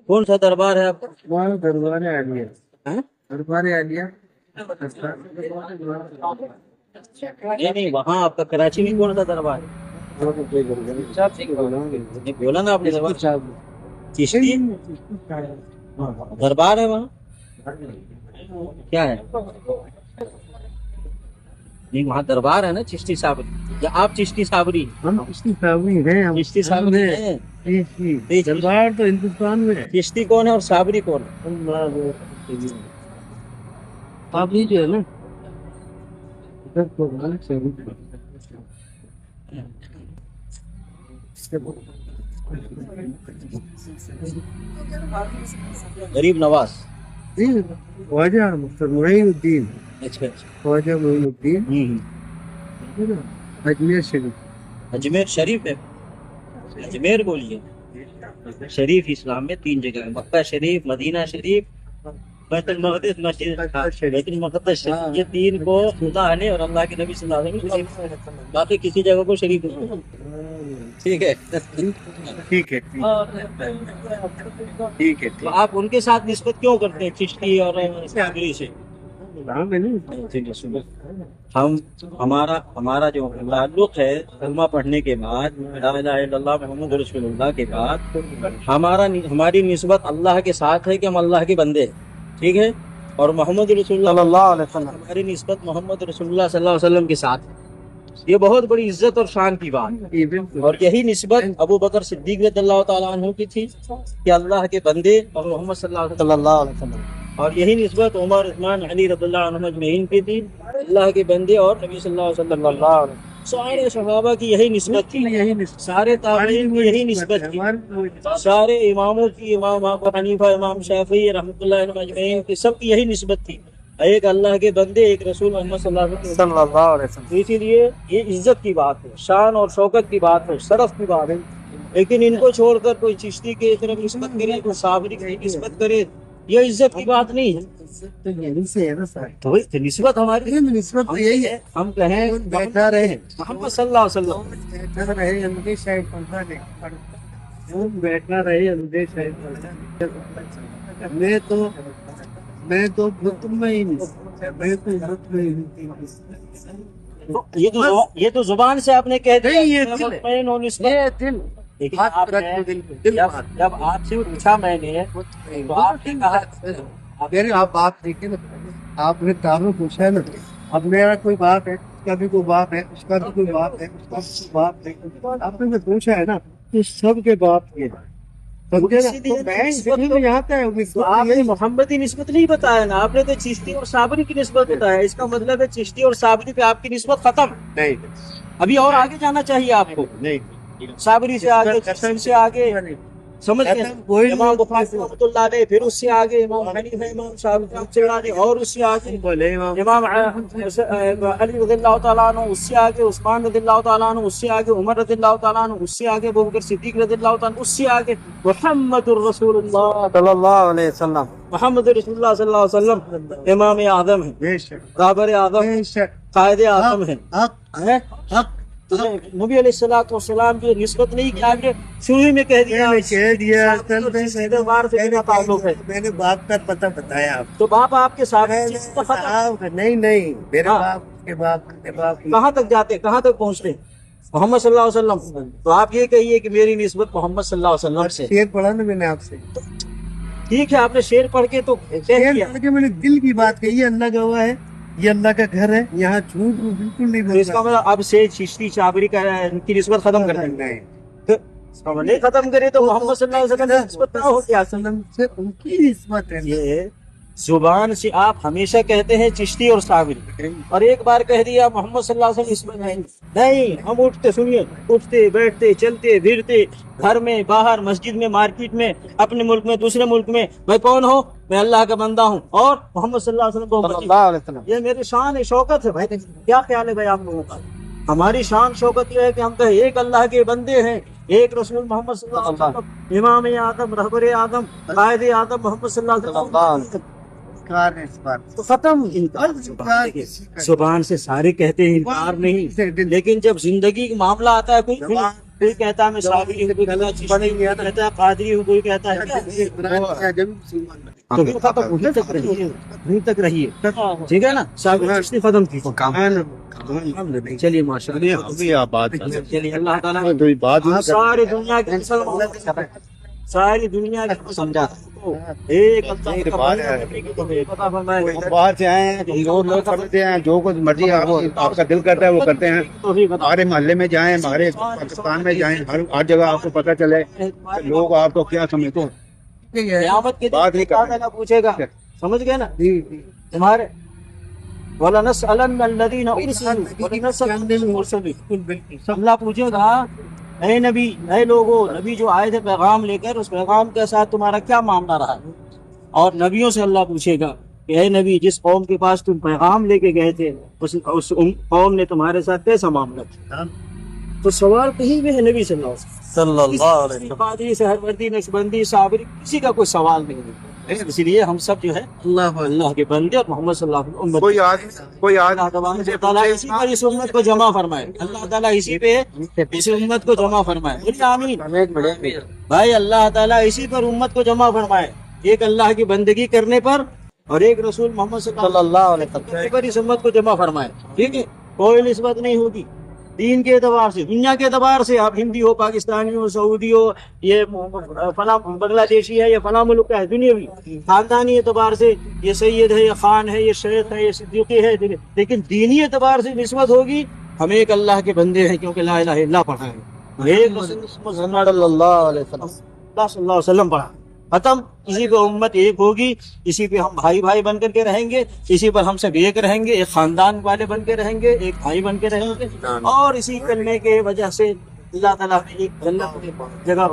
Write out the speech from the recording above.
कौन सा दरबार है आपका? वहाँ दरबार आलिया, हैं? दरबार आलिया। नहीं, वहाँ आपका कराची में कौन सा दरबार है? नहीं, बोला ना आपने दरबार चिश्ती दरबार है वहाँ, क्या है? नहीं, वहाँ दरबार है ना चिश्ती साबरी, या आप चिश्ती साबरी? हम चिश्ती साबरी हैं, हम चिश्ती साबरी है। चिश्ती दरबार तो हिंदुस्तान में है। चिश्ती कौन है और साबरी कौन है? साबरी जो है ना, इधर तो मालिक से गरीब नवाज। ख्वाजा मुईनुद्दीन, अच्छा अच्छा। ख्वाजा मुईनुद्दीन अजमेर शरीफ। अजमेर शरीफ है, अजमेर बोलिए। शरीफ इस्लाम में 3 जगह है, मक्का शरीफ, मदीना शरीफ, बैतुल मक़दिस मस्जिद, बैतुल मुक़द्दस शरीफ। ये 3 को खुदा ने और अल्लाह के नबी सल्लल्लाहु अलैहि वसल्लम, बाकी किसी जगह को शरीफ नहीं। ठीक है, ठीक है, ठीक है। तो आप उनके साथ निस्बत क्यों करते हैं चिश्ती और साबरी से? हम हमारा जो ताल्लुक है कलमा पढ़ने के बाद, ला इलाहा इल्लल्लाह मुहम्मद रसूलुल्लाह के बाद, हमारी निस्बत अल्लाह के साथ है कि हम अल्लाह के बंदे हैं, ठीक है। और मोहम्मद रसूलुल्लाह सल्लल्लाहु अलैहि वसल्लम, हमारी निस्बत मोहम्मद रसूलुल्लाह सल्लल्लाहु अलैहि वसल्लम के साथ है। ये बहुत बड़ी इज्जत और शान की बात है। और यही निस्बत अबू बकर सिद्दीक रज़ियल्लाहु ताला अन्हु की थी कि अल्लाह के बंदे और मोहम्मद सल्लल्लाहु अलैहि वसल्लम, और यही निस्बत उमर, उस्मान, अली रज़ियल्लाहु अन्हुम अजमईन की थी, अल्लाह के बंदे और नबी सल्लल्लाहु अलैहि वसल्लम। सारे सहाबा की यही निस्बत थी, सारे ताबईन की यही निस्बत थी, सारे इमामों की, इमाम अबू हनीफा, इमाम शाफी रहमतुल्लाह अलैहिम अजमईन की, सबकी यही निस्बत थी। एक अल्लाह के बंदे, एक रसूल मोहम्मद सल्लल्लाहु अलैहि वसल्लम। तो इसीलिए ये इज्जत की बात है, शान और शौकत की बात है, शरफ की बात है। लेकिन इनको छोड़कर कोई चिश्ती की तरफ निस्बत करे, कोई साबरी की निस्बत करे, ये इज्जत की बात नहीं है। तो यही से है ना सर, तो निस्बत हमारी निस्बत तो यही है। हम कहें बैठा रहे मोहम्मद सल्लल्लाहु अलैहि वसल्लम, बैठा रहे अंदर शायद पढ़ा नहीं, बैठा रहे अंदर शायद पढ़ा। मैं तो मुतमईन, मैं तो मुतमईन। ये तो जुबान से आपने कह दिया, नहीं, ये मैं दिल है। मुतमईन हूं निस्बत। ये दिल, लेकिन हाथ आपने रख दो दिल पे, दिल जब हाथ। जब आपसे पूछा मैंने तो आपने कहा, मेरे आप बात देखिए ना, आपने तारों पूछा है ना, अब मेरा कोई बाप है, उसका भी कोई बाप है, उसका भी कोई बाप है, उसका भी कोई बाप है, आपने जो पूछा है ना, तो सबके बाप ये समझे ना। तो मैं इसीलिए तो यहाँ का हूँ। तो आपने मोहम्मदी निस्बत नहीं बताया ना, आपने तो चिश्ती और साबरी की निस्बत बताया। इसका मतलब है चिश्ती और साबरी पे आपकी निस्बत खत्म नहीं, अभी और आगे जाना चाहिए आपको, नहीं, साबरी से आगे, चिश्ती से आगे, समझ गए? इमाम बुखारी रहमतुल्लाह अलैह, फिर उससे आगे इमाम हनीफा, इमाम शाफी, और उससे आगे इमाम अली रज़ियल्लाहु ताला अन्हु, उससे आगे उस्मान रज़ियल्लाहु ताला अन्हु, उससे आगे उमर रज़ियल्लाहु ताला अन्हु, उससे आगे अबू बकर सिद्दीक रज़ियल्लाहु ताला अन्हु, उससे आगे मुहम्मदुर रसूलुल्लाह सल्लल्लाहु अलैहि वसल्लम। मुहम्मद रसूलुल्लाह सल्लल्लाहु अलैहि वसल्लम इमाम आज़म है, काबर आज़म है, कायद आज़म है। नबी अलैहिस्सलाम की निस्बत नहीं की, आपने शुरू में कह दिया, मैंने बाप का पता बताया आप। तो बाप आपके साथ नहीं, मेरे बाप के बाप के बाप कहाँ तक जाते, कहाँ तक पहुँचते? मोहम्मद सल्लल्लाहु अलैहि वसल्लम। तो आप ये कहिए कि मेरी निस्बत मोहम्मद सल्लल्लाहु अलैहि वसल्लम से। शेर पढ़ा ना मैंने आपसे, ठीक है, आपने शेर पढ़ के तो शेर पढ़ के मैंने दिल की बात कही है। अल्लाह गवाह है, ये अल्लाह का घर है, यहाँ झूठ बिल्कुल नहीं बोलता। इसका मतलब अब से चिश्ती साबरी का की निस्बत खत्म कर देंगे? नहीं, नहीं खत्म करे तो मोहम्मद सल्लल्लाहु अलैहि वसल्लम की निस्बत ना हो क्या? से उनकी निस्बत है। ये जुबान से आप हमेशा कहते हैं चिश्ती और साबरी, और एक बार कह दिया मोहम्मद सल्लल्लाहु अलैहि वसल्लम नहीं। हम उठते, सुनिए, उठते बैठते चलते फिरते, घर में बाहर, मस्जिद में, मार्केट में, अपने मुल्क में, दूसरे मुल्क में, मैं कौन हूँ? मैं अल्लाह का बंदा हूँ और मोहम्मद सल्लल्लाहु अलैहि वसल्लम। ये मेरी शान है, शौकत है भाई। क्या ख्याल है भाई आप लोगों का? हमारी शान शौकत ये है कि हम कहे एक अल्लाह के बंदे हैं, एक रसूल मोहम्मद सल्लल्लाहु अलैहि वसल्लम, इमाम आदम, रहबर आदम, कायद आदम मोहम्मद सल्लल्लाहु अलैहि वसल्लम। तो खत्म। जुबान से सारे कहते हैं, इनकार नहीं, लेकिन जब जिंदगी का मामला आता है कोई کوئی کہتا ہے میں صابری ہوں، کوئی کہتا ہے چشتی ہوں، کوئی کہتا ہے قادری ہوں، کوئی کہتا ہے تو پھر ختم وہیں تک رہیے، وہیں تک رہیے، ٹھیک ہے نا؟ صابری چشتی ختم کی چلیے ماشاء اللہ، ابھی آپ بات چلیے اللہ تعالیٰ بات ساری دنیا کے ساری دنیا کو سمجھا ایک اللہ کا پتہ فرمائے، باہر سے آئے ہیں لوگ سمجھتے ہیں جو کچھ مرضی آپ کا دل کرتا ہے وہ کرتے ہیں. ہمارے محلے میں جائیں، ہمارے پاکستان میں جائیں، ہر جگہ آپ کو پتہ چلے کہ لوگ آپ کو کیا سمجھتے ہیں. قیامت کے بات نہیں دن اللہ تعالیٰ پوچھے گا، سمجھ گئے نا تمہارے وَلَنَسْأَلَنَّ الَّذِينَ أُرْسِلُوا وَلَنَسْأَلَنَّ الْمُرْسَلِينَ. اللہ پوچھے گا اے نبی، اے لوگوں، نبی جو آئے تھے پیغام لے کر، اس پیغام کے ساتھ تمہارا کیا معاملہ رہا؟ اور نبیوں سے اللہ پوچھے گا کہ اے نبی، جس قوم کے پاس تم پیغام لے کے گئے تھے اس قوم نے تمہارے ساتھ کیسا معاملہ کیا؟ تو سوال کہیں بھی ہے نبی صلی اللہ علیہ وسلم، صلی اللہ علیہ وسلم. قادری سہروردی نقشبندی صابری کسی کا کوئی سوال نہیں ہے. اسی لیے ہم سب جو ہے اللہ کے بندے اور محمد صلی اللہ علیہ وسلم کوئی اللہ تعالیٰ اسی پر اس امت کو جمع فرمائے، اللہ تعالیٰ اسی پہ اس امت کو جمع فرمائے. بولیے آمین. بھائی اللہ تعالیٰ اسی پر امت کو جمع فرمائے، ایک اللہ کی بندگی کرنے پر اور ایک رسول محمد صلی اللہ علیہ وسلم پر اس امت کو جمع فرمائے. ٹھیک ہے، کوئی نسبت نہیں ہوگی دین کے اعتبار سے، دنیا کے اعتبار سے. آپ ہندی ہو، پاکستانی ہو، سعودی ہو، یہ فلاں بنگلہ دیشی ہے، یہ فلاں ملک کا ہے، دنیاوی خاندانی اعتبار سے یہ سید ہے، یہ خان ہے، یہ شیخ ہے، یہ صدیقی ہے، لیکن دینی اعتبار سے نسبت ہوگی ہم ایک اللہ کے بندے ہیں، کیونکہ لا الہ الا اللہ پڑھا ہے، ایک رسول محمد صلی اللہ علیہ وسلم. صلی اللہ علیہ وسلم پڑھا. ختم. اسی پہ امت ایک ہوگی، اسی پہ ہم بھائی بھائی بن کر کے رہیں گے، اسی پر ہم سب ایک رہیں گے، ایک خاندان والے بن کے رہیں گے، ایک بھائی بن کے رہیں گے، اور اسی کرنے کے وجہ سے اللہ تعالیٰ نے ایک جنت میں جگہ